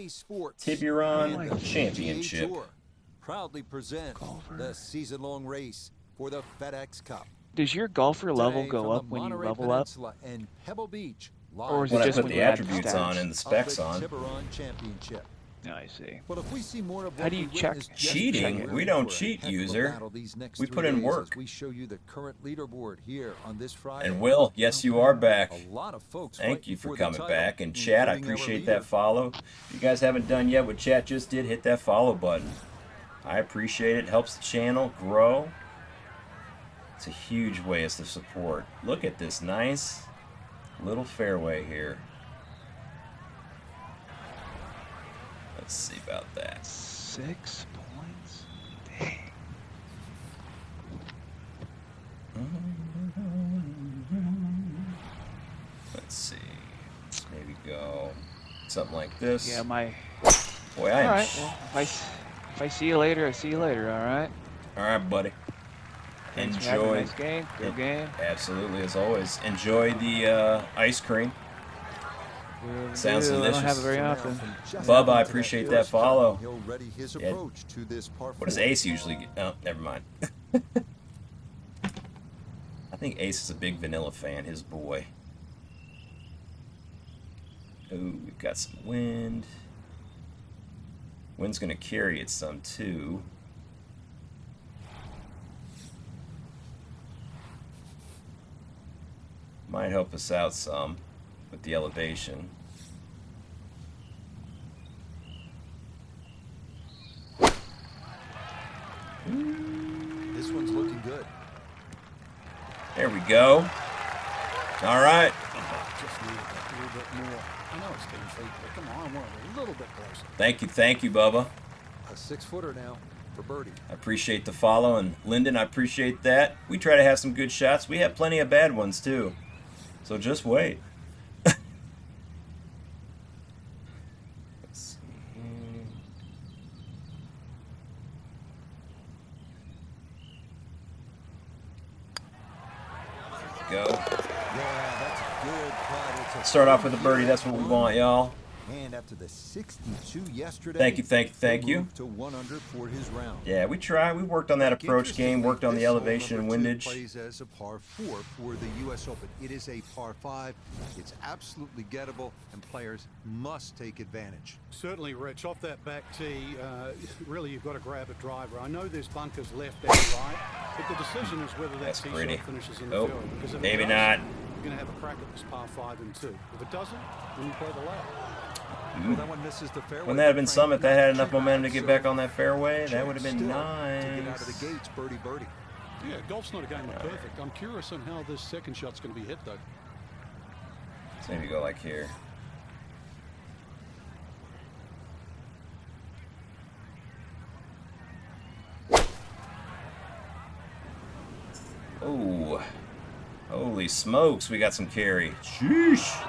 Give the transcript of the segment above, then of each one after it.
TIBURON Championship. Proudly present the season-long race for the FedEx Cup. Does your golfer level Today, go from up the when you Monterey level up? Peninsula and Pebble Beach, Or is When it I just put when the you add the attributes on stats? and the specs on. TIBURON Championship. I see. But if we see more of How what do you we check? witnessed Cheating? yesterday, We don't we're in for a cheat, heck of a user. battle these next We 3 put in days work. as we show you the current leaderboard here on this Friday. And Will, yes, you are back. A lot of folks Thank you fighting for the coming title, back. And chat, I including our appreciate leader. that follow. If you guys haven't done yet what chat just did, hit that follow button. I appreciate it. Helps the channel grow. It's a huge way of support. Look at this nice little fairway here. Let's see about that. 6 points? Dang. Let's see. Maybe go something like this. Yeah, my... Boy, I am... Alright, well, if I see you later, I see you later, alright? Alright, buddy. Thanks for having a Enjoy. nice game. Good game. Absolutely, as always. Enjoy the ice cream. Sounds I delicious. don't have it very often. Bubba, I appreciate that follow. He'll ready his Yeah. approach to this par What does 4. Ace usually get? Oh, never mind. I think Ace is a big vanilla fan, his boy. Ooh, we've got some wind. Wind's going to carry it some, too. Might help us out some with the elevation. This one's looking good. There we go. All right. Just need a little bit more. I know it's 10 feet, but come on, I want it a little bit closer. Thank you, Bubba. A 6-footer now for birdie. I appreciate the follow, and Lyndon, I appreciate that. We try to have some good shots. We have plenty of bad ones, too. So just wait. Let's see here. There we go. Yeah, that's a good putt. It's a Start off with a birdie. That's what we want, y'all. And after the 62 yesterday, Thank he you. moved to 1 under for his round. Yeah, we try. We worked on that approach game, worked on the elevation and windage. Plays as a par 4 for the U.S. Open. It is a par 5. It's absolutely gettable, and players must take advantage. Certainly, Rich, off that back tee, really you've got to grab a driver. I know there's bunkers left and right, but the decision is whether that That's tee pretty. shot finishes in the Oh, field. Because if maybe it not. does, you're going to have a crack at this par 5 and 2. If it doesn't, then you play the lap. Well, that one misses the fairway. Wouldn't that have been some if that had enough momentum to get back on that fairway? That would have been Still, nice. to get out of the gates, birdie. Yeah, golf's not a game of perfect. I'm curious on how this second shot's going to be hit, though. So maybe go like here. Oh, holy smokes, we got some carry. Sheesh.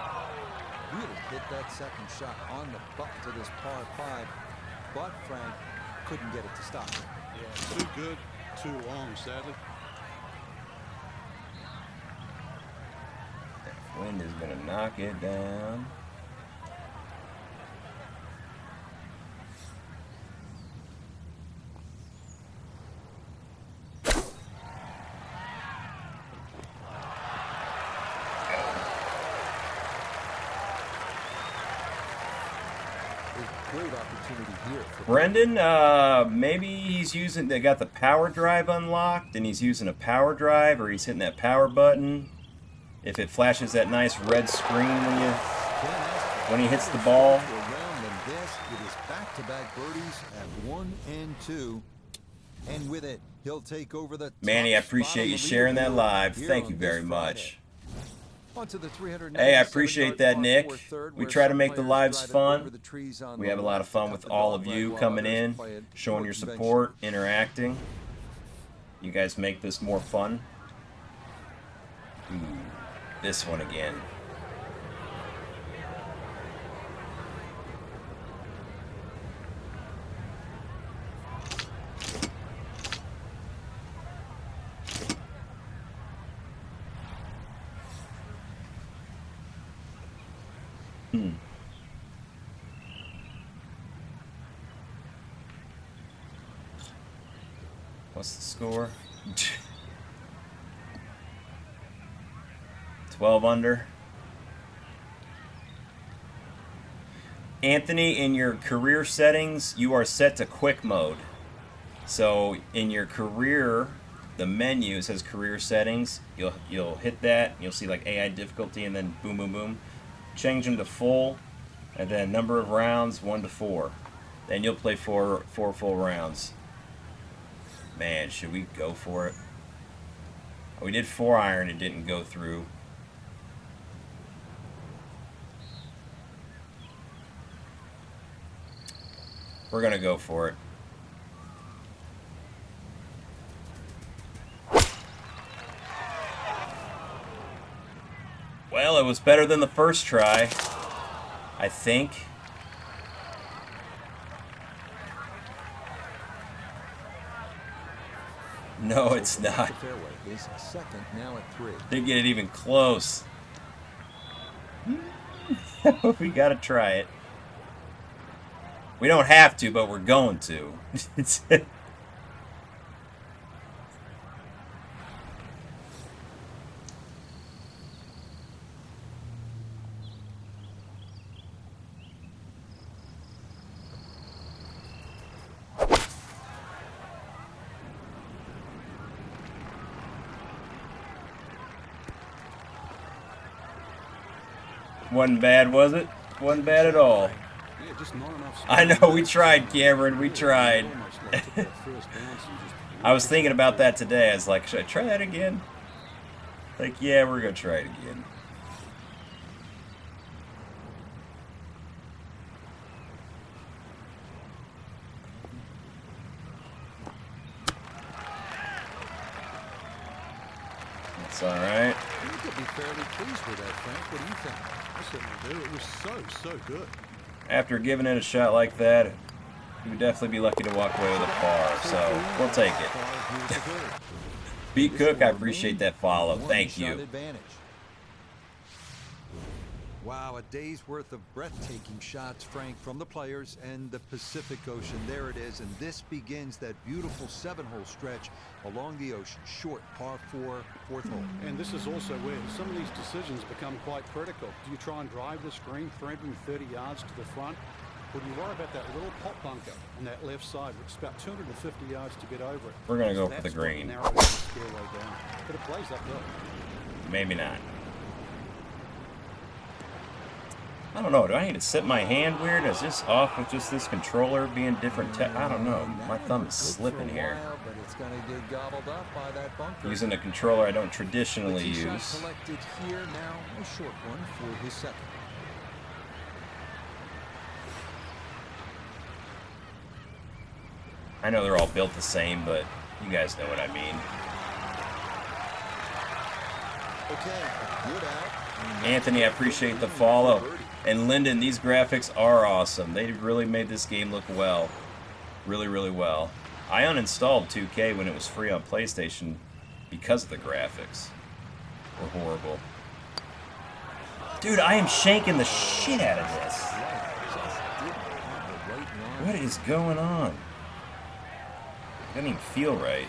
Really hit that second shot on the button to this par 5, but Frank couldn't get it to stop. Yeah, too good, too long, sadly. That wind is going to knock it down. Great opportunity here for Brendan, maybe he's using, they got the power drive unlocked and he's using a power drive, or he's hitting that power button. If it flashes that nice red screen when he hits the ball. It is back-to-back birdies at 1 and 2, and with it, he'll take over the Manny, I appreciate you sharing that live. Thank you very much. Hey, I appreciate that, Nick. We try to make the lives fun. We have a lot of fun with all of you coming in, showing your support, interacting. You guys make this more fun. Ooh, this one again. What's the score? 12 under. Anthony, in your career settings, you are set to quick mode. So in your career, the menu says career settings. You'll hit that. You'll see like AI difficulty, and then boom, boom, boom. Change them to full, and then number of rounds 1 to 4. Then you'll play four full rounds. Man, should we go for it? We did 4-iron. It didn't go through. We're gonna go for it. Well, it was better than the first try, I think. No, it's not. Didn't get it even close. We gotta try it. We don't have to, but we're going to. Wasn't bad, was it? Wasn't bad at all. I know, we tried, Cameron, we tried. I was thinking about that today. I was like, should I try that again? Like, yeah, we're going to try it again. That's all right. You could be fairly pleased with that, Frank. What do you think? I certainly do. It was so good. After giving it a shot like that, you would definitely be lucky to walk away with a par, so we'll take it. Beat Cook, I appreciate that follow. Thank you. Wow, a day's worth of breathtaking shots, Frank, from the players and the Pacific Ocean. There it is, and this begins that beautiful 7-hole stretch along the ocean. Short, par 4, 4th hole. And this is also where some of these decisions become quite critical. Do you try and drive this green 330 yards to the front, or do you worry about that little pop bunker on that left side, which is about 250 yards to get over it? We're going to go for the green. Narrows the fairway down. But it plays uphill. Maybe not. I don't know. Do I need to set my hand weird? Is this off with just this controller being different? I don't know. My thumb is slipping here. Using a controller I don't traditionally use. Selected here now, a short one for his second. I know they're all built the same, but you guys know what I mean. Okay, good out. Anthony, I appreciate the follow. And Lyndon, these graphics are awesome. They really made this game look well. Really, really well. I uninstalled 2K when it was free on PlayStation because of the graphics. Were horrible. Dude, I am shanking the shit out of this. What is going on? It doesn't even feel right.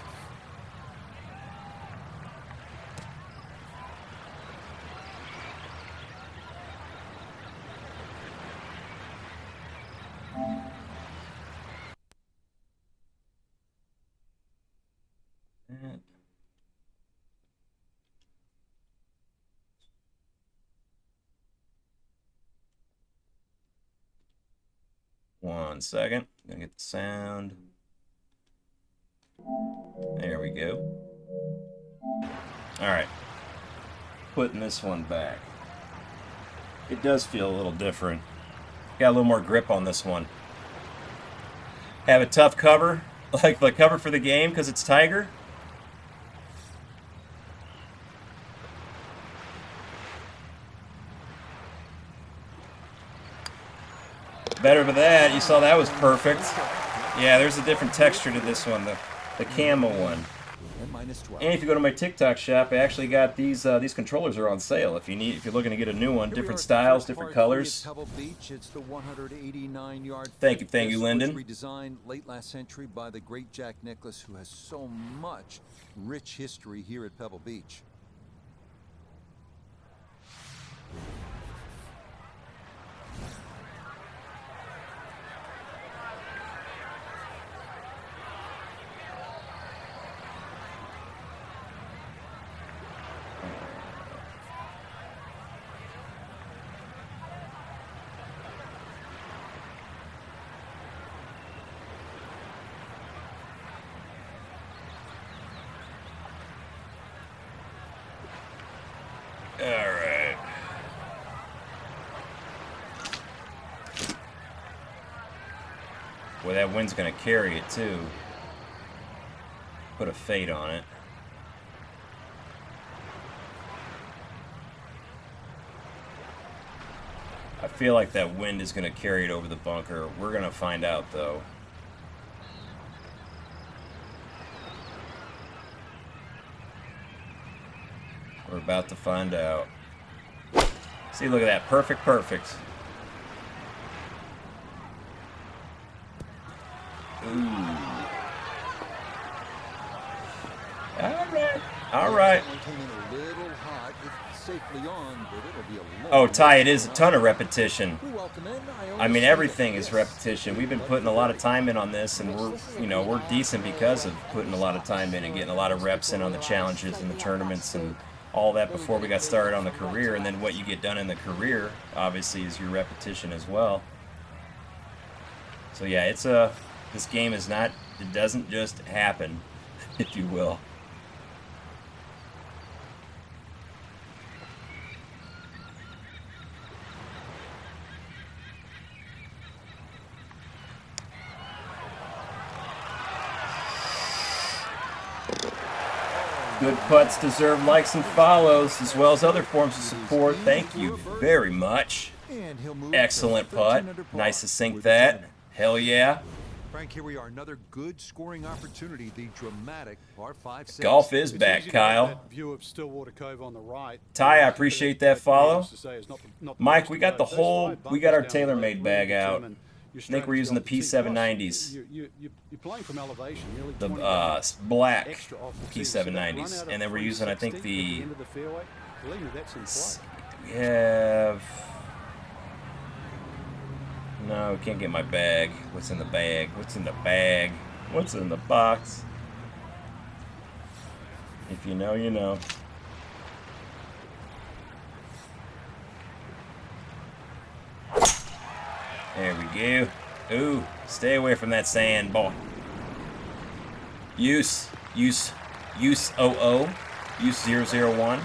One second. Gonna get the sound. There we go. Alright. Putting this one back. It does feel a little different. Got a little more grip on this one. Have a tough cover, like the cover for the game, because it's Tiger. Better for that. You saw that was perfect. Yeah, there's a different texture to this one, the camo one. and -12. And if you go to my TikTok shop, I actually got these controllers are on sale. If you're looking to get a new one, different styles, different colors. Pebble Beach. It's the 189-yard. Thank you, Lyndon. Redesigned late last century by the great Jack Nicklaus, who has so much rich history here at Pebble Beach. All right. Well, that wind's going to carry it, too. Put a fade on it. I feel like that wind is going to carry it over the bunker. We're going to find out, though. We're about to find out. See, look at that. Perfect, perfect. Ooh. All right. Oh, Ty, it is a ton of repetition. I mean, everything is repetition. We've been putting a lot of time in on this, and we're decent because of putting a lot of time in and getting a lot of reps in on the challenges and the tournaments and all that before we got started on the career. And then what you get done in the career, obviously, is your repetition as well. So yeah, this game is not, it doesn't just happen, if you will. Good putts deserve likes and follows, as well as other forms of support. Thank you very much. Excellent putt. Nice to sink that. Hell yeah. Frank, here we are. Another good scoring opportunity. The dramatic par 5. Golf is back, Kyle. View of Stillwater Cove on the right. Ty, I appreciate that follow. Mike, we got our TaylorMade bag out. I think we're using the P790s. You're playing from elevation, the black P790s. And then we're using, I think, the... We have... No, we can't get my bag. What's in the bag? What's in the bag? What's in the box? If you know, you know. There we go. Ooh, stay away from that sand, boy. Use 00. Use 001.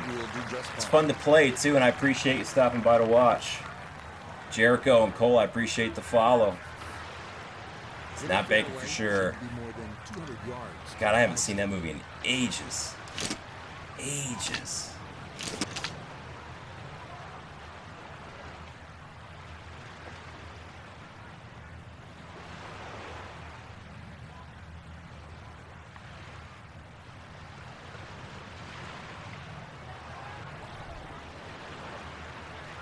It's fun to play, too, and I appreciate you stopping by to watch. Jericho and Cole, I appreciate the follow. It's not bacon for sure. God, I haven't seen that movie in ages. Ages.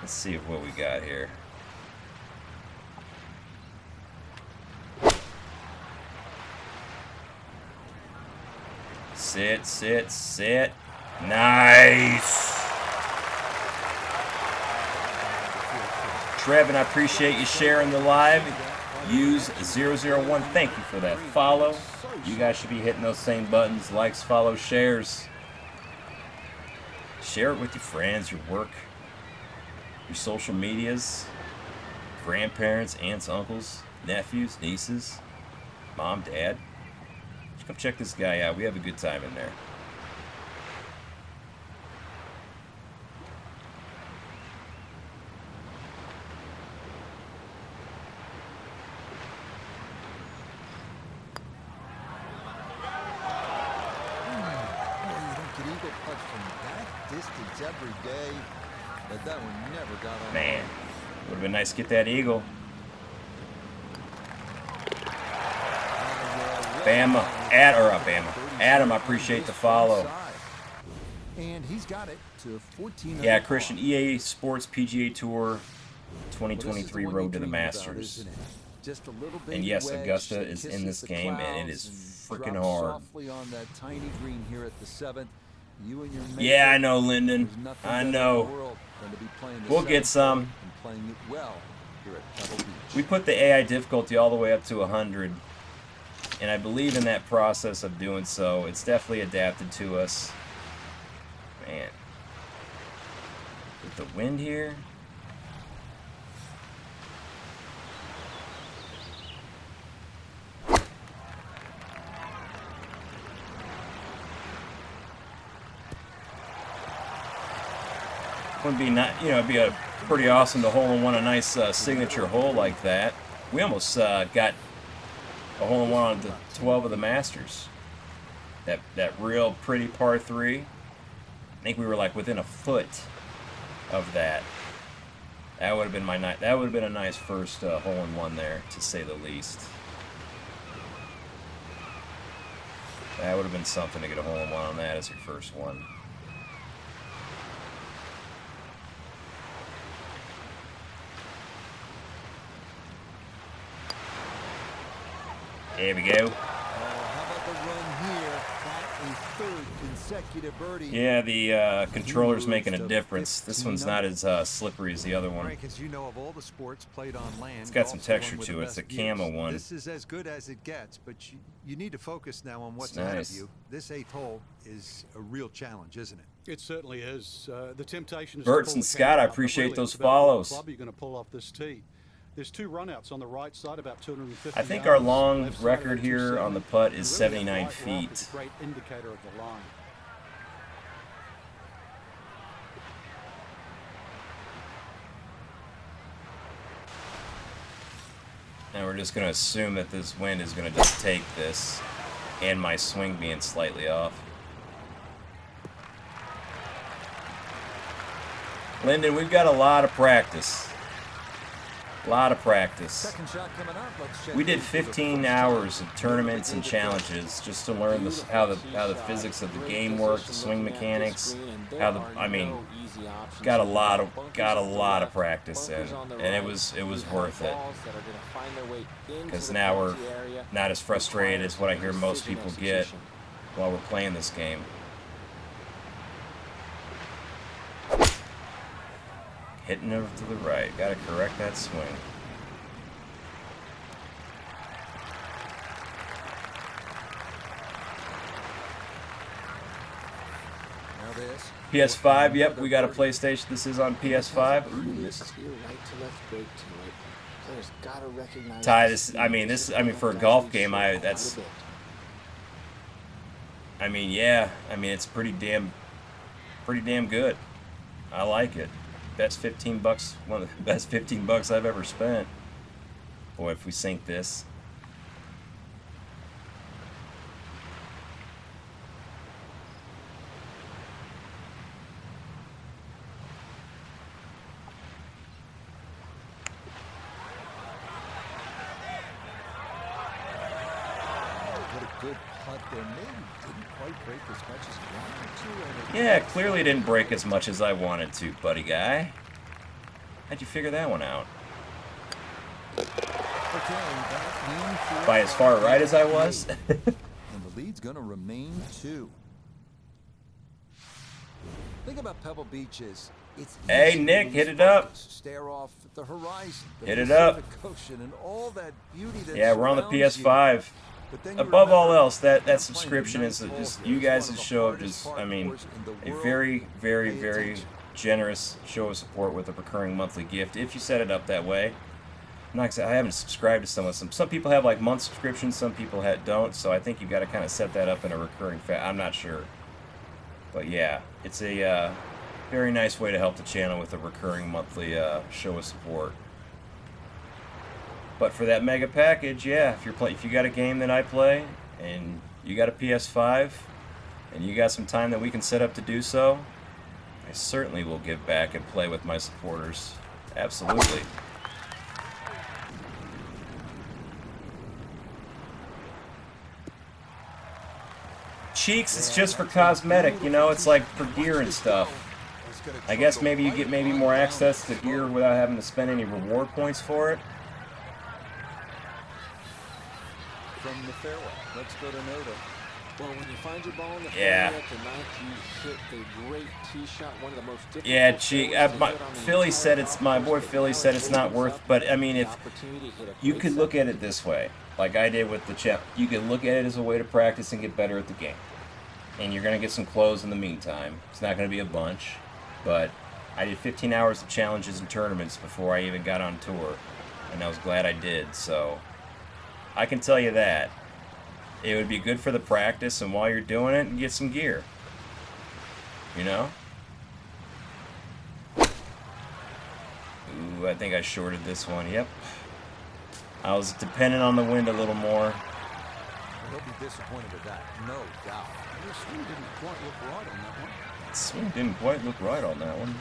Let's see what we got here. Sit, sit, sit. Nice. Trevin, I appreciate you sharing the live. Use 001. Thank you for that follow. You guys should be hitting those same buttons. Likes, follows, shares. Share it with your friends, your work, your social medias, grandparents, aunts, uncles, nephews, nieces, mom, dad. Just come check this guy out. We have a good time in there. Every day, but that one never got on. Man, would have been nice to get that eagle. Bama, Adam, I appreciate the follow. And he's got it to 14. Yeah, Christian, EA Sports PGA Tour 2023 Road to the Masters. Just a little bit. And yes, Augusta is in this game, and it is freaking hard. On that tiny green here at the 7th. You and your yeah, I know, Lyndon. I know. We'll get some. We put the AI difficulty all the way up to 100, and I believe in that process of doing so. It's definitely adapted to us. Man, with the wind here. Would be not, you know, it'd be a pretty awesome to hole-in-one a nice signature hole like that. We almost got a hole-in-one on the 12 of the Masters. That real pretty par 3. I think we were like within a foot of that. That would have been that would have been a nice first hole-in-one there, to say the least. That would have been something to get a hole-in-one on that as your first one. There we go. How about the run here? A third consecutive birdie. Yeah, the controller's making a difference. This one's not as slippery as the other one. Frank, as you know, of all the sports played on land, it's got some texture to it. It's a camo one. This is as good as it gets, but you need to focus now on what's nice. ahead of you. This 8th hole is a real challenge, isn't it? It certainly is. The temptation is Bertz and Scott, I appreciate those follows. Club you're going to pull off this tee. There's 2 runouts on the right side, about 250 I think yards. our long record here on the putt is 79 feet. Great indicator of the line. And we're just going to assume that this wind is going to just take this, and my swing being slightly off. Lyndon, we've got a lot of practice. A lot of practice. Second shot coming up. Let's check We did 15 hours of tournaments and challenges just to learn how the physics of the game work, the swing mechanics, got a lot of practice in, and it was worth it. Because now we're not as frustrated as what I hear most people get while we're playing this game. Hitting over to the right. Got to correct that swing. Now this. PS5, yep, we got a PlayStation. This is on PS5. Ty, I mean, for a golf game, it's pretty damn good. I like it. Best 15 bucks, one of the best 15 bucks I've ever spent. Boy, if we sink this. What a good putt there. Maybe didn't quite break as much as he wanted to. Yeah, clearly didn't break as much as I wanted to, buddy guy. How'd you figure that one out? By as far right as I was? And the lead's going to remain 2. Think about Pebble Beach is it's Hey Nick, hit it up. Stare off at the horizon. Hit it up. Ocean and all that beauty that Yeah, we're on the PS5. Above all else, that subscription is just you guys' show of just, I mean, a very, very, very generous show of support with a recurring monthly gift if you set it up that way. I haven't subscribed to some people have like month subscriptions, some people don't, so I think you've got to kind of set that up in a recurring I'm not sure. But yeah, it's a very nice way to help the channel with a recurring monthly show of support. But for that mega package, yeah, if you got a game that I play and you got a PS5 and you got some time that we can set up to do so, I certainly will give back and play with my supporters. Absolutely. cheeks, it's just for cosmetic, you know, it's like for gear and stuff. I guess maybe you get more access to gear without having to spend any reward points for it. From the fairway, let's go to Noda. Well, when you find your ball in the yeah. fairway tonight, you hit a great tee shot, one of the most difficult. Yeah, Philly said it's, my boy Philly said it's not worth, but I mean, if you could look at it this way, like I did with the chip, you could look at it as a way to practice and get better at the game. And you're going to get some clothes in the meantime. It's not going to be a bunch, but I did 15 hours of challenges and tournaments before I even got on tour, and I was glad I did, so I can tell you that. It would be good for the practice, and while you're doing it, you get some gear. You know? Ooh, I think I shorted this one. Yep. I was dependent on the wind a little more. He'll be disappointed with that, no doubt. Your swing didn't quite look right on that one. Swing didn't quite look right on that one.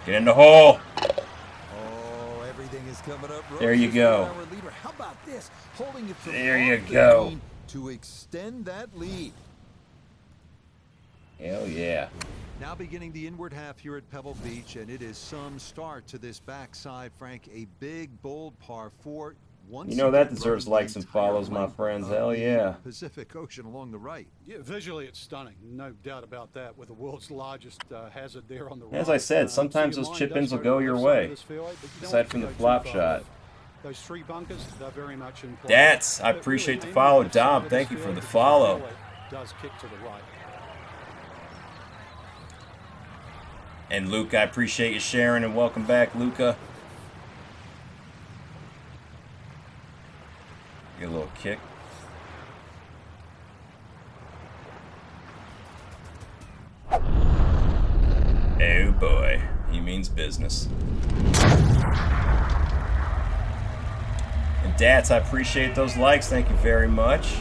Get in the hole. Oh, everything is coming up. There you go. How about this? Holding it from There you off the go. green to extend that lead. Hell yeah. Now beginning the inward half here at Pebble Beach, and it is some start to this backside, Frank. A big, bold par 4. You know that deserves likes and follows, my friends. Hell yeah. Pacific Ocean along the right. Yeah, visually it's stunning, no doubt about that, with the world's largest hazard there on the right. As I said, sometimes those chip-ins will go your way, aside from the flop shot. Those 3 bunkers, they're very much in play. Dats, I appreciate the follow. Dom, thank you for the follow. Does kick to the right. And Luke, I appreciate you sharing, and welcome back, Luca. Get a little kick. Oh boy, he means business. And Dats, I appreciate those likes. Thank you very much.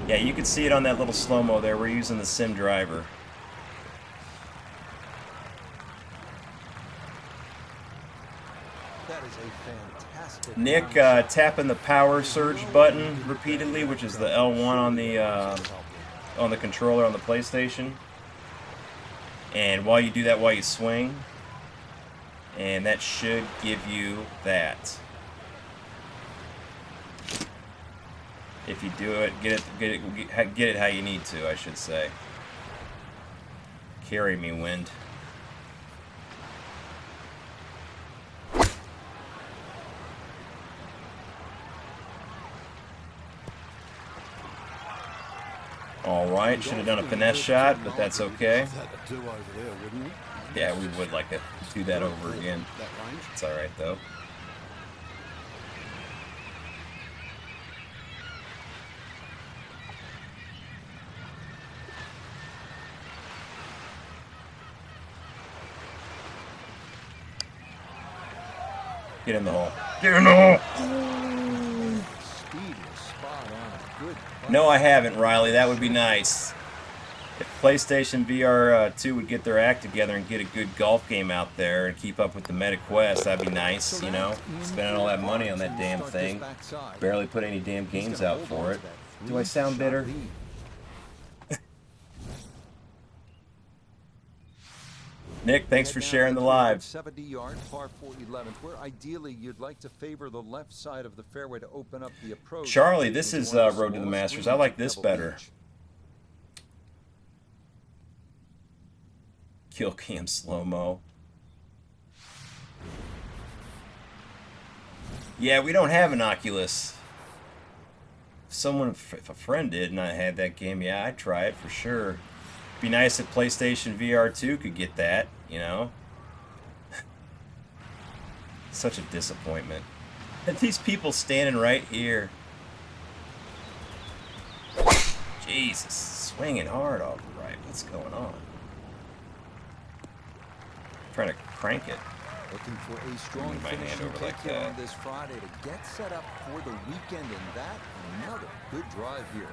Yeah, you can see it on that little slow-mo there. We're using the sim driver. That is a fantastic. Nick tapping the power surge button repeatedly, which is the L1 on the controller on the PlayStation. And while you do that, while you swing, and that should give you that. If you do it, get it how you need to, I should say. Carry me, wind. All right, should have done a finesse shot, but that's okay. Yeah, we would like to do that over again. It's all right though. Get in the hole. Get in the hole. Speed is spot on. Good. No, I haven't, Riley. That would be nice. If PlayStation VR 2 would get their act together and get a good golf game out there and keep up with the Meta Quest, that'd be nice, you know? Spending all that money on that damn thing. Barely put any damn games out for it. Do I sound bitter? Nick, thanks for sharing the live. 70-yard par 4 11th, where ideally you'd like to favor the left side of the fairway to open up the approach. Charlie, this is Road to the Masters. I like this better. Kill cam slow-mo. Yeah, we don't have an Oculus. If a friend did and I had that game, yeah, I'd try it for sure. Be nice if PlayStation VR 2 could get that, you know? Such a disappointment. And these people standing right here. Jesus, swinging hard off the right. What's going on? Trying to crank it. Looking for a strong finishing kick here on this Friday to get set up for the weekend, and that another good drive here.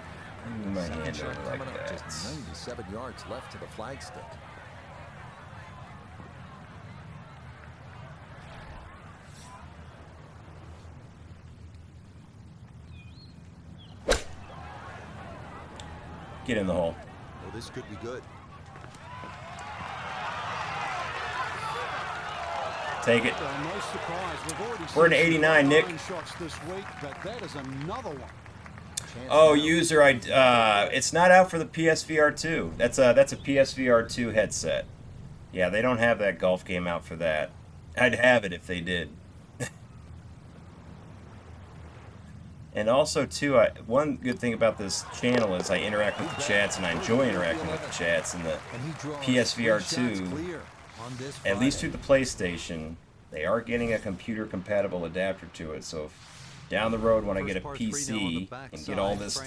My hand over like coming up that. just 97 yards left to the flagstick. Get in the hole. Well, this could be good. Take it. Well, no surprise. We've already We're in seen 89, Nick. 9 shots this week, but that is another one. Oh, user, it's not out for the PSVR 2. That's a PSVR 2 headset. Yeah, they don't have that golf game out for that. I'd have it if they did. And also, too, one good thing about this channel is I interact with the chats, and I enjoy interacting with the chats. And the PSVR 2, at least through the PlayStation, they are getting a computer-compatible adapter to it. So if down the road when I get a PC and get all this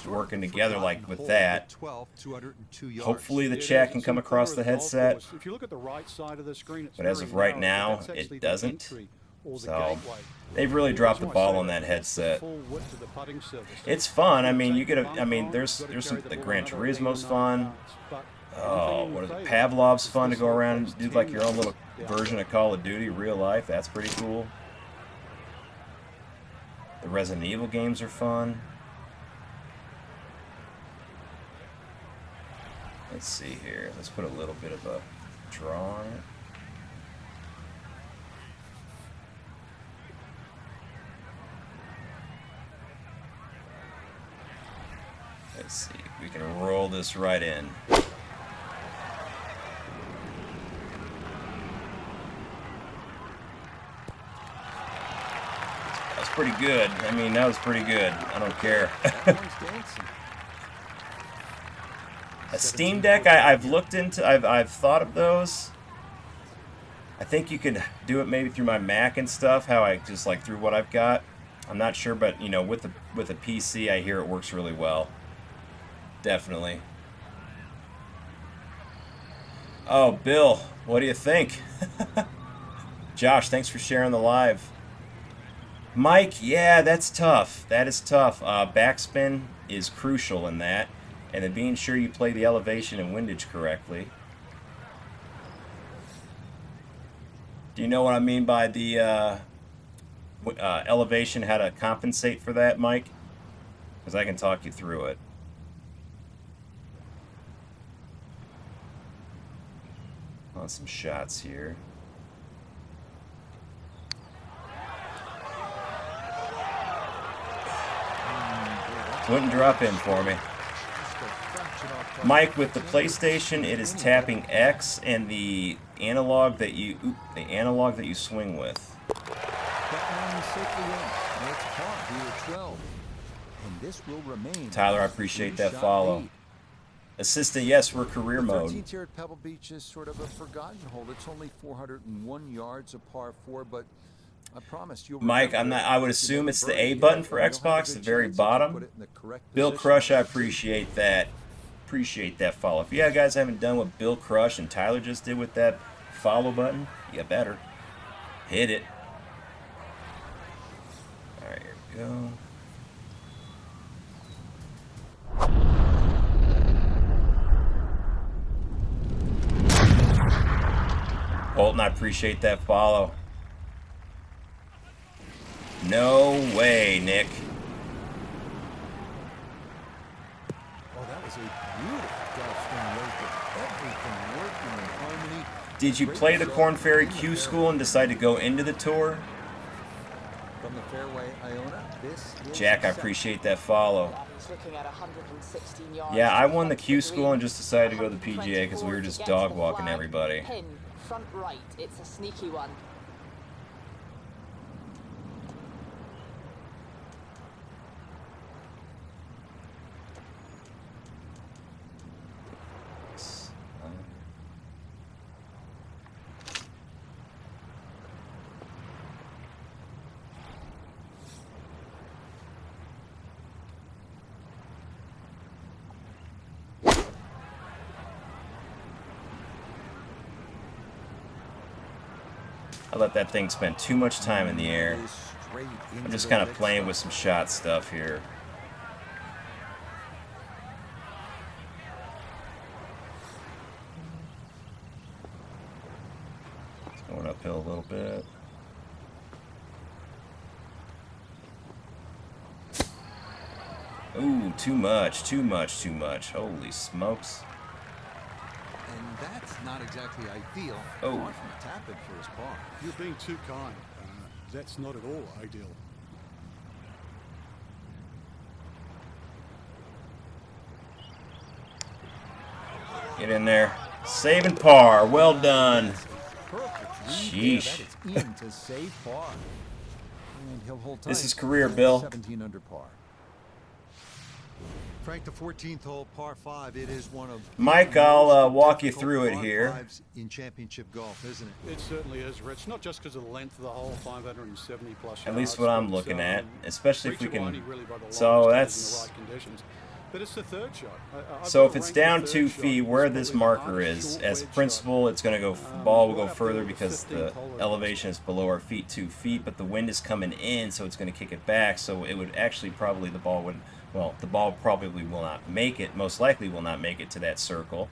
working together like with that, hopefully the chat can come across the headset. If you look at the right side of the screen, it's But as very of right narrow, now, but that's actually it the doesn't. entry or the So gateway. they've really dropped the ball on that headset. It's fun. I mean, you get a. I mean, there's some. The Gran Turismo's fun. Oh, what is it? Pavlov's fun to go around and do like your own little version of Call of Duty real life. That's pretty cool. The Resident Evil games are fun. Let's see here. Let's put a little bit of a draw on it. Let's see if we can roll this right in. That's pretty good. I mean, that was pretty good. I don't care. A Steam Deck, I've looked into, I've thought of those. I think you could do it maybe through my Mac and stuff, how I just like through what I've got. I'm not sure, but you know, with a PC, I hear it works really well. Definitely. Oh, Bill, what do you think? Josh, thanks for sharing the live. Mike, yeah, that's tough. That is tough. Backspin is crucial in that. And then being sure you play the elevation and windage correctly. Do you know what I mean by the elevation, how to compensate for that, Mike? Because I can talk you through it. On some shots here. Wouldn't drop in for me. Mike, with the PlayStation, it is tapping X and the analog that you swing with. Tyler, I appreciate that follow. Assistant, yes, we're career mode. 13th here at Pebble Beach is sort of a forgotten hole. It's only 401 yards, a par 4, but I promise you'll. Mike, I would assume it's the A button for Xbox, the very bottom. Bill Crush, I appreciate that. Appreciate that follow. If you guys haven't done what Bill Crush and Tyler just did with that follow button, you better hit it. All right, here we go. Bolton, I appreciate that follow. No way, Nick. Oh, that was a beautiful golf swing right there. Everything working in harmony. Did you play the Korn Ferry Q School and decide to go into the tour? From the fairway, Iona, this is Jack, I appreciate that follow. He's looking at 116 yards. Yeah, I won the Q School and just decided to go to the PGA because we were just dog walking everybody. Pin, front right, it's a sneaky one. I let that thing spend too much time in the air. I'm just kind of playing with some shot stuff here. It's going uphill a little bit. Ooh, too much, too much, too much. Holy smokes. And that's not exactly ideal. Oh. Far from a tap-in for his par. You're being too kind. That's not at all ideal. Get in there. Saving par. Well done. Perfect. Sheesh. That is in to save par. And he'll hold tight. This is career, Bill. 17 under par. Frank, the 14th hole, par 5. It is one of Mike, I'll walk you through it par here. fives in championship golf, isn't it? It certainly is, Rich. Not just because of the length of the hole, 570 plus yards. At least what I'm looking at, especially if we reachable can. only really by the So longest that's. in the right conditions. But it's the third shot. I've So got if it it's ranked the down third 2 shot. feet, It's where this probably the marker hardest is, short as wedge principle, it's going to go. shot. Ball will Right go up further there, because the 15th hole elevation is below our feet 2 feet, but the wind is coming in, so it's going to kick it back. So it would actually probably the ball would. Well, the ball probably will not make it. Most likely will not make it to that circle.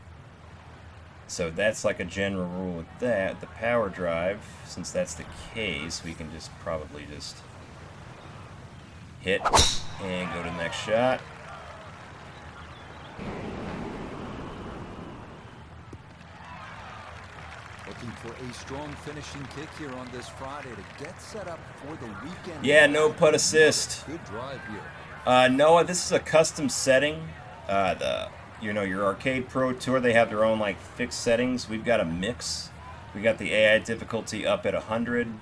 So that's like a general rule with that. The power drive, since that's the case, we can just probably just hit and go to the next shot. Looking for a strong finishing kick here on this Friday to get set up for the weekend. Yeah, no putt assist. Good drive here. Noah, this is a custom setting. Your Arcade Pro Tour, they have their own like fixed settings. We've got a mix. We got the AI difficulty up at 100.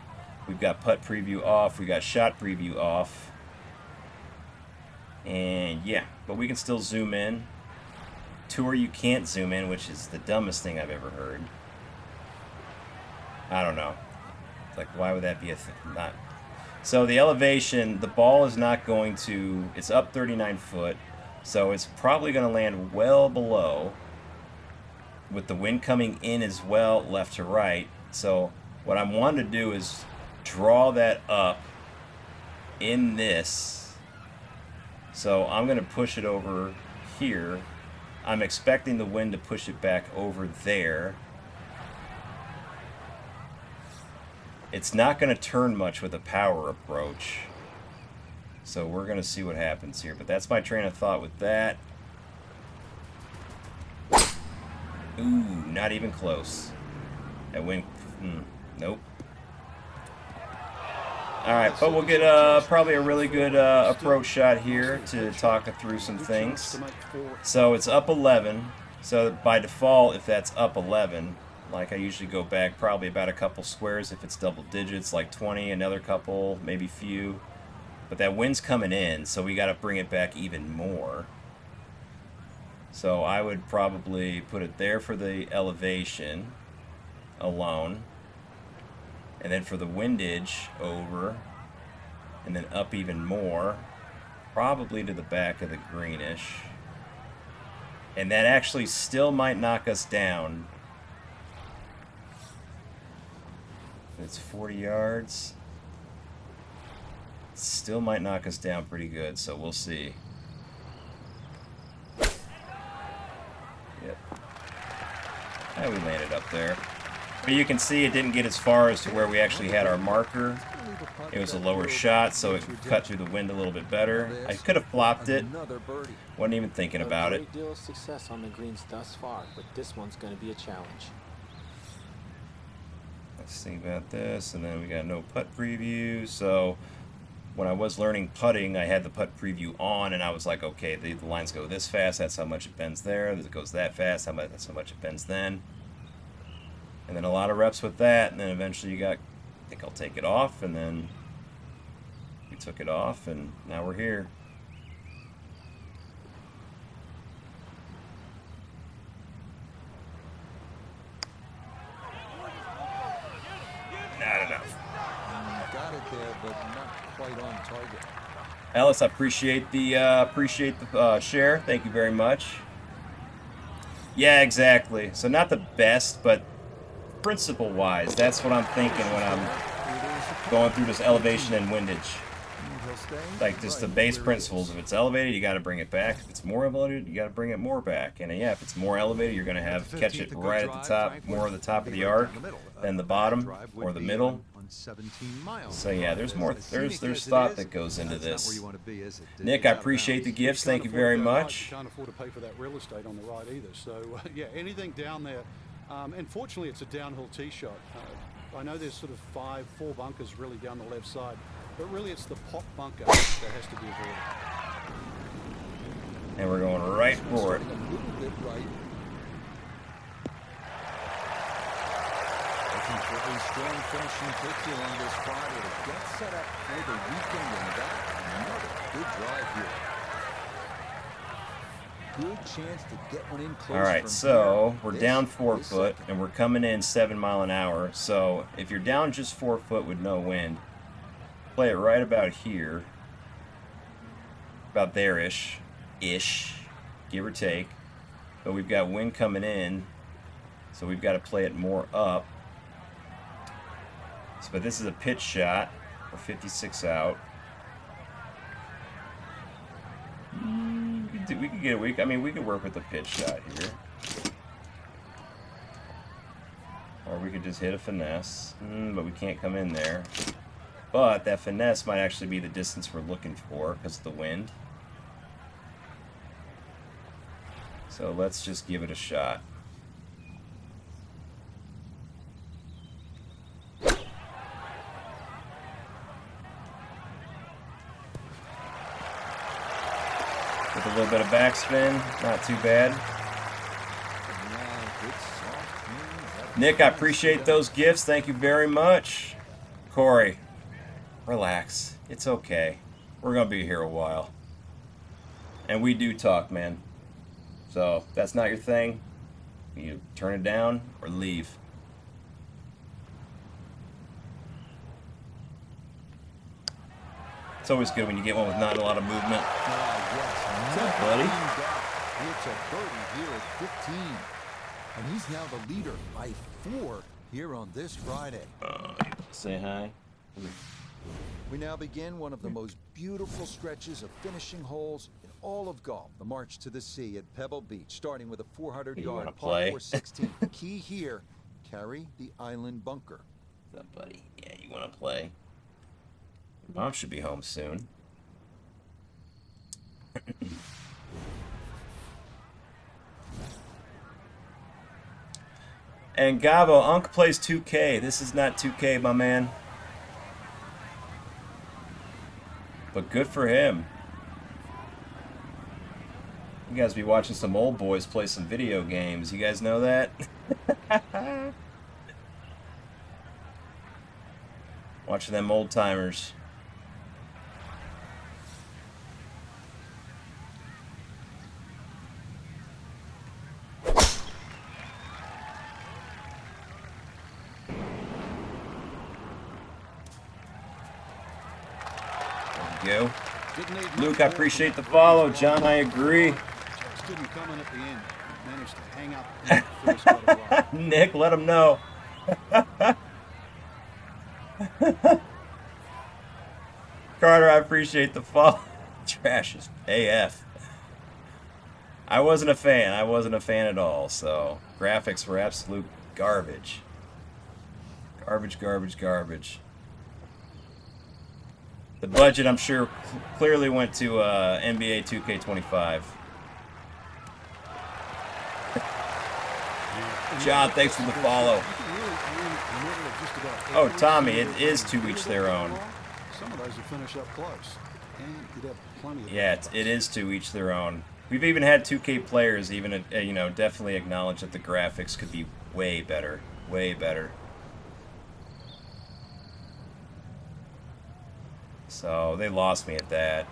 We've got putt preview off. We got shot preview off. And yeah, but we can still zoom in. Tour you can't zoom in, which is the dumbest thing I've ever heard. I don't know. It's like, why would that be a thing? Not. So the elevation, the ball is not going to, it's up 39 foot, so it's probably going to land well below, with the wind coming in as well, left to right. So what I'm wanting to do is draw that up in this. So I'm going to push it over here. I'm expecting the wind to push it back over there. It's not going to turn much with a power approach. So we're going to see what happens here. But that's my train of thought with that. Ooh, not even close. That went... nope. Alright, but we'll get probably a really good approach shot here to talk through some things. So it's up 11. So by default, if that's up 11... Like I usually go back probably about a couple squares if it's double digits, like 20, another couple, maybe few. But that wind's coming in, so we got to bring it back even more. So I would probably put it there for the elevation alone. And then for the windage, over. And then up even more. Probably to the back of the greenish. And that actually still might knock us down. It's 40 yards. Still might knock us down pretty good, so we'll see. Yep. And we landed up there. But you can see it didn't get as far as to where we actually had our marker. It was a lower shot, so it cut through the wind a little bit better. I could have flopped it. Wasn't even thinking about it. A great deal of success on the greens thus far, but this one's going to be a challenge. Let's think about this, and then we got no putt preview. So when I was learning putting, I had the putt preview on, and I was like, okay, the lines go this fast, that's how much it bends there. It goes that fast, that's how much it bends then. And then a lot of reps with that, and then eventually you got, I think I'll take it off, and then we took it off, and now we're here. Not enough. Got it there, but not quite on target. Ellis, I appreciate the share. Thank you very much. Yeah, exactly. So not the best, but principle-wise, that's what I'm thinking when I'm going through this elevation and windage. Like just the base principles. If it's elevated, you got to bring it back. If it's more elevated, you got to bring it more back. And yeah, if it's more elevated, you're going to catch it right at the top, more of the top of the arc than the bottom or the middle. 117 miles. So yeah, there's more. As scenic There's as it thought is, that goes into that's not this. where you want to be, is it? Nick, I appreciate the gifts. Thank you very much. You can't afford to pay for that real estate on the right either. So yeah, anything down there. And fortunately, it's a downhill tee shot. I know there's sort of four bunkers really down the left side, but really it's the pop bunker that has to be avoided. And we're going right for it. A little bit right. Looking for a strong finishing picture on this Friday to get set up for the weekend, and that another good drive here. Good chance to get one in close. All right, so we're down 4 foot, and we're coming in 7 miles an hour. So if you're down just 4 foot with no wind, play it right about here, about there-ish, give or take. But we've got wind coming in, so we've got to play it more up. So, but this is a pitch shot. We're 56 out. We could get a week. I mean, we could work with the pitch shot here, or we could just hit a finesse. But we can't come in there. But that finesse might actually be the distance we're looking for because of the wind. So let's just give it a shot. With a little bit of backspin, not too bad. Nick, I appreciate those gifts. Thank you very much. Corey, relax. It's okay. We're going to be here a while. And we do talk, man. So, if that's not your thing, you turn it down or leave. It's always good when you get one with not a lot of movement. What's up, buddy? It's a birdie here at 15. And he's now the leader by 4 here on this Friday. Say hi. We now begin one of the most beautiful stretches of finishing holes in all of golf. The march to the sea at Pebble Beach, starting with a 400-yard par 416. Key here, carry the island bunker. What's up, buddy? Yeah, you want to play? Mom should be home soon. And Gabo, Unc plays 2K. This is not 2K, my man. But good for him. You guys be watching some old boys play some video games. You guys know that? Watching them old timers. Go. Luke, I appreciate the follow. John, I agree. Just didn't come in at the end. Managed to hang up in the first part of the round. Nick, let him know. Carter, I appreciate the follow. Trash is AF. I wasn't a fan. I wasn't a fan at all. So graphics were absolute garbage. Garbage, garbage, garbage. The budget, I'm sure, clearly went to NBA 2K25. John, thanks for the follow. Oh, Tommy, it is to each their own. Some of those will finish up close. And you'd have plenty of Yeah, it is to each their own. We've even had 2K players even, you know, definitely acknowledge that the graphics could be way better. Way better. So they lost me at that.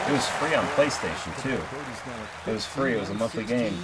It was free on PlayStation too. It was free. It was a monthly game.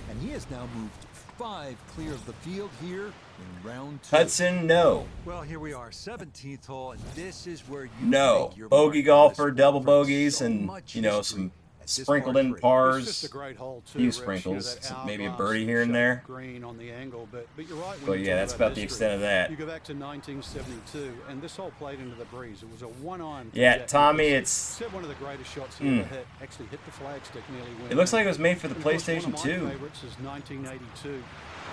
And he has now moved 5 clear of the field here in round 2. Hudson, no. Well, here we are, 17th hole, and this is where you No. make your Bogey mark. golfer, double From bogeys, so and much you know history some at this sprinkled par in three. It's pars. just a great hole too, Few Rich, sprinkles, you know, that maybe a hourglass birdie here and shot there. Green on the angle, but you're right. when But you yeah, talk that's about the history. extent of that. You go back to 1972, and this hole played into the breeze. It was a one-iron. Yeah, Jack Tommy, Nicklaus. it's. Said one of the greatest shots he ever hit. Actually hit the flagstick, nearly went. It looks in. like it was made for the And of course, PlayStation one of my 2. favorites is 1982.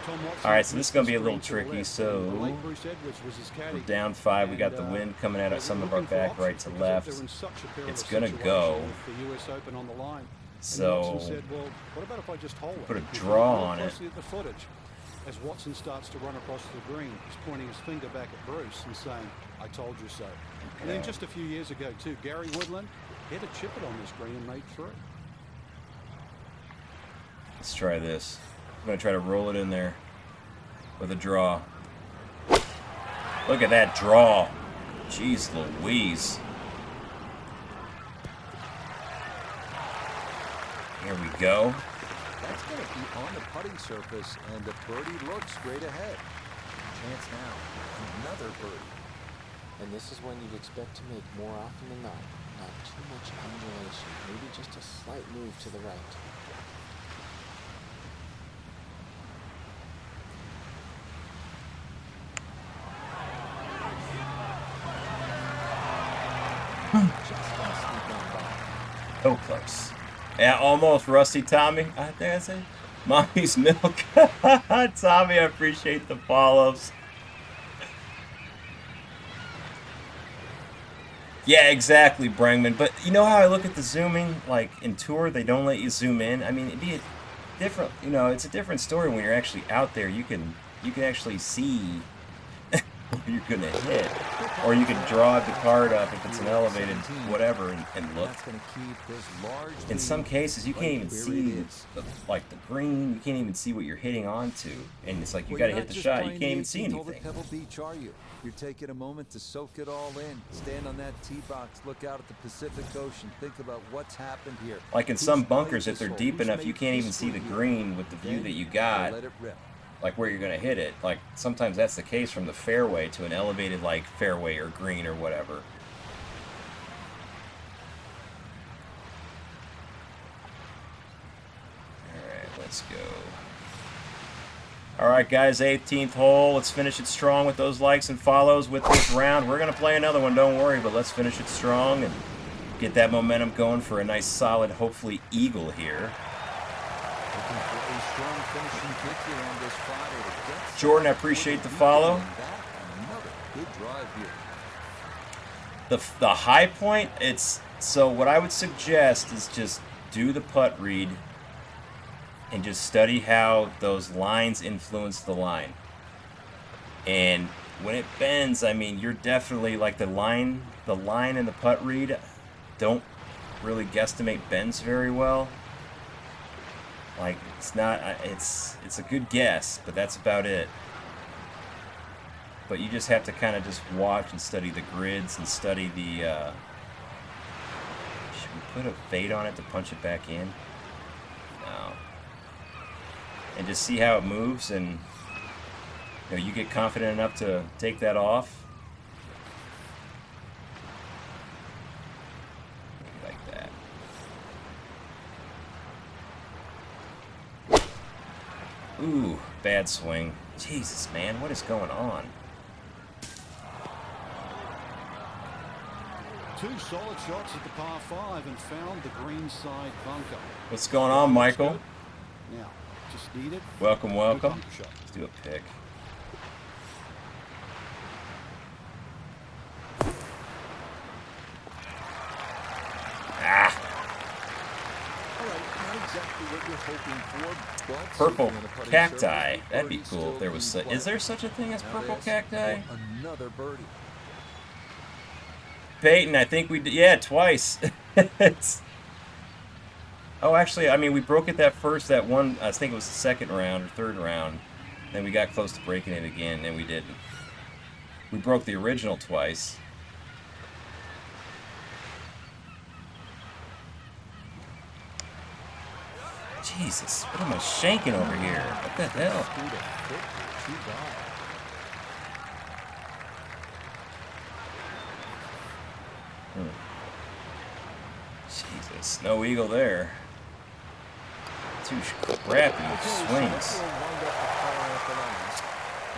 All right, so this is going to be a little tricky. So we're down 5. We got the wind coming at us, some of our back right to left. It's going to go. So put a draw on it. As Watson starts to run across the green, he's pointing his finger back at Bruce and saying, "I told you so." And then just a few years ago too, Gary Woodland hit a chip it on this green and made 3. Let's try this. I'm going to try to roll it in there with a draw. Look at that draw. Jeez Louise. Here we go. That's going to be on the putting surface, and the birdie looks straight ahead. Chance now, another birdie. And this is when you'd expect to make more often than not. Not too much undulation, maybe just a slight move to the right. So close. Yeah, almost Rusty Tommy. I think I said Mommy's Milk. Tommy, I appreciate the follows. Yeah, exactly, Brangman. But you know how I look at the zooming? Like in Tour, they don't let you zoom in. I mean, it'd be a different. You know, it's a different story when you're actually out there. You can actually see what you're gonna hit, or you can draw the card up if it's an elevated whatever and look. In some cases, you can't even see the green. You can't even see what you're hitting onto, and it's like you got to hit the shot. You can't even see anything. Pebble Beach, are you? You're taking a moment to soak it all in. Stand on that tee box, look out at the Pacific Ocean, think about what's happened here. Like in some bunkers, if they're deep enough, you can't even see the green with the view that you got. Like where you're going to hit it. Like sometimes that's the case from the fairway to an elevated like fairway or green or whatever. Alright, let's go. Alright guys, 18th hole. Let's finish it strong with those likes and follows with this round. We're going to play another one, don't worry, but let's finish it strong and get that momentum going for a nice solid, hopefully, eagle here. Jordan, I appreciate the follow. The high point, so what I would suggest is just do the putt read and just study how those lines influence the line. And when it bends, I mean, you're definitely like the line and the putt read don't really guesstimate bends very well. Like, it's not, it's a good guess, but that's about it. But you just have to kind of just watch and study the grids and study the, should we put a fade on it to punch it back in? No. And just see how it moves, and you know, you get confident enough to take that off. Ooh, bad swing. Jesus, man, what is going on? Two solid shots at the par 5 and found the green side bunker. What's going on, Michael? Now, just needed. Welcome, welcome. Let's do a pick. Ah. Purple cacti. That'd be cool if there was. Is there such a thing as purple cacti? Another birdie. Peyton, I think we did. Yeah, twice. Oh, actually, I mean, we broke it that one. I think it was the second round or third round. Then we got close to breaking it again, and we didn't. We broke the original twice. Jesus, what am I shanking over here? What the hell? Jesus, no eagle there. Two crappy swings.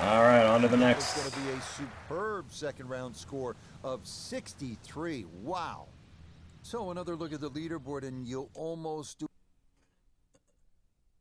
All right, on to the next. It's going to be a superb second round score of 63. Wow. So another look at the leaderboard, and you'll almost do